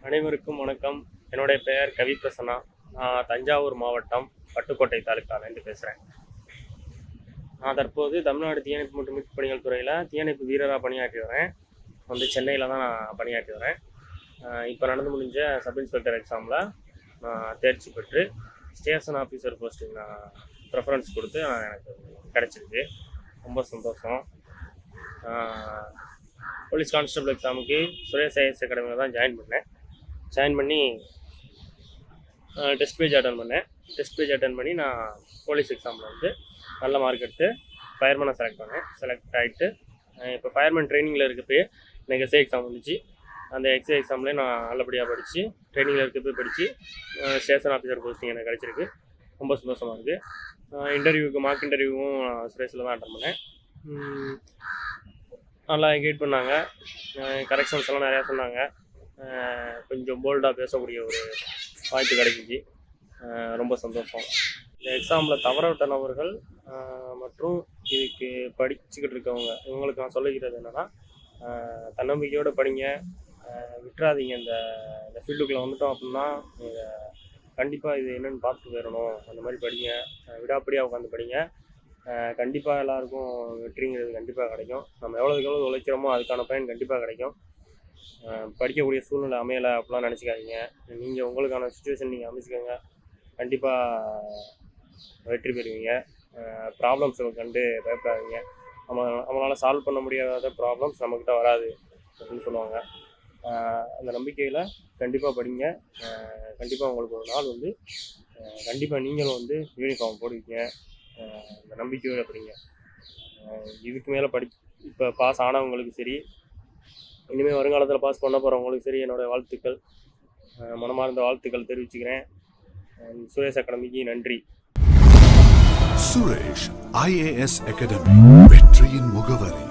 அனைவருக்கும் வணக்கம். என்னுடைய பெயர் கவி பிரசன்னா. நான் தஞ்சாவூர் மாவட்டம் பட்டுக்கோட்டை தாலுக்காலேருந்து பேசுகிறேன். நான் தற்போது தமிழ்நாடு தீயணைப்பு மற்றும் மீட்பு பணிகள் துறையில் தீயணைப்பு வீரராக பணியாற்றி வரேன். சென்னையில் தான் நான் பணியாற்றி வரேன். இப்போ நடந்து முடிஞ்ச சப் இன்ஸ்பெக்டர் எக்ஸாமில் நான் தேர்ச்சி பெற்று ஸ்டேஷன் ஆஃபீஸர் போஸ்டிங் நான் ப்ரெஃபரன்ஸ் கொடுத்து எனக்கு கிடச்சிருக்கு. ரொம்ப சந்தோஷம். போலீஸ் கான்ஸ்டபிள் எக்ஸாமுக்கு சுரேஷ் ஐஎஸ் அகாடமியில் தான் ஜாயின் பண்ணி டெஸ்ட் பேஜ் அட்டன் பண்ணி நான் போலீஸ் எக்ஸாமில் நல்ல மார்க் எடுத்து ஃபயர்மேனாக செலக்ட் ஆகிட்டு இப்போ ஃபயர்மேன் ட்ரைனிங்கில் இருக்கப்பே எனக்கு எஸ்ஐ எக்ஸாம் வந்துச்சு. அந்த எஸ்ஐ எக்ஸாம்லேயே நான் நல்லபடியாக படித்து ட்ரைனிங்கில் இருக்கப்பே படித்து ஸ்டேஷன் ஆஃபீஸர் போஸ்டிங் எனக்கு கிடச்சிருக்கு. ரொம்ப சந்தோஷமாக இருக்குது. மார்க் இன்டர்வியூவும் சுரேஷில் தான் அட்டன் பண்ணேன். நல்லா கைட் பண்ணாங்க. கரெக்ஷன்ஸ் எல்லாம் நிறையா சொன்னாங்க. கொஞ்சம் போல்டாக பேசக்கூடிய ஒரு வாய்ப்பு கிடைச்சிச்சு. ரொம்ப சந்தோஷம். இந்த எக்ஸாமில் தவற விட்ட நபர்கள் மற்றும் இதுக்கு படிச்சுக்கிட்டு இருக்கவங்க இவங்களுக்கு நான் சொல்லிக்கிறது என்னென்னா, தன்னம்பிக்கையோடு படிங்க, விட்டுறாதீங்க. இந்த ஃபீல்டுக்குள்ளே வந்துட்டோம் அப்படின்னா கண்டிப்பாக இது என்னென்னு பார்த்துட்டு போயிடணும். அந்த மாதிரி படிங்க, விடாப்படியாக உட்காந்து படிங்க. கண்டிப்பாக எல்லாருக்கும் வெற்றிங்கிறது கண்டிப்பாக கிடைக்கும். நம்ம எவ்வளோ உழைக்கிறோமோ அதுக்கான பயன் கண்டிப்பாக கிடைக்கும். படிக்கக்கூடிய சூழ்நிலை அமையலை அப்படிலாம் நினச்சிக்காதீங்க. நீங்கள் உங்களுக்கான சுச்சுவேஷன் நீங்கள் அமைச்சிக்கோங்க. கண்டிப்பாக வெற்றி பெறுவீங்க. ப்ராப்ளம்ஸை கண்டு பயப்படாதீங்க. நம்மளால் சால்வ் பண்ண முடியாத ப்ராப்ளம்ஸ் நம்மக்கிட்ட வராது அப்படின்னு சொல்லுவாங்க. அந்த நம்பிக்கையில் கண்டிப்பாக படிங்க. கண்டிப்பாக உங்களுக்கு ஒரு நாள் கண்டிப்பாக நீங்களும் யூனிஃபார்ம் போடுவீங்க. அந்த நம்பிக்கையோடு படிங்க. இதுக்கு மேலே இப்போ பாஸ் ஆனவங்களுக்கு சரி, இனிமேல் வருங்காலத்தில் பாஸ் பண்ண போகிறவங்களுக்கு சரி, என்னோடய வாழ்த்துக்கள், மனமார்ந்த வாழ்த்துக்கள் தெரிவிச்சுக்கிறேன். சுரேஷ் அகாடமிக்கு நன்றி. சுரேஷ் IAS அகாடமி, வெற்றியின் முகவரி.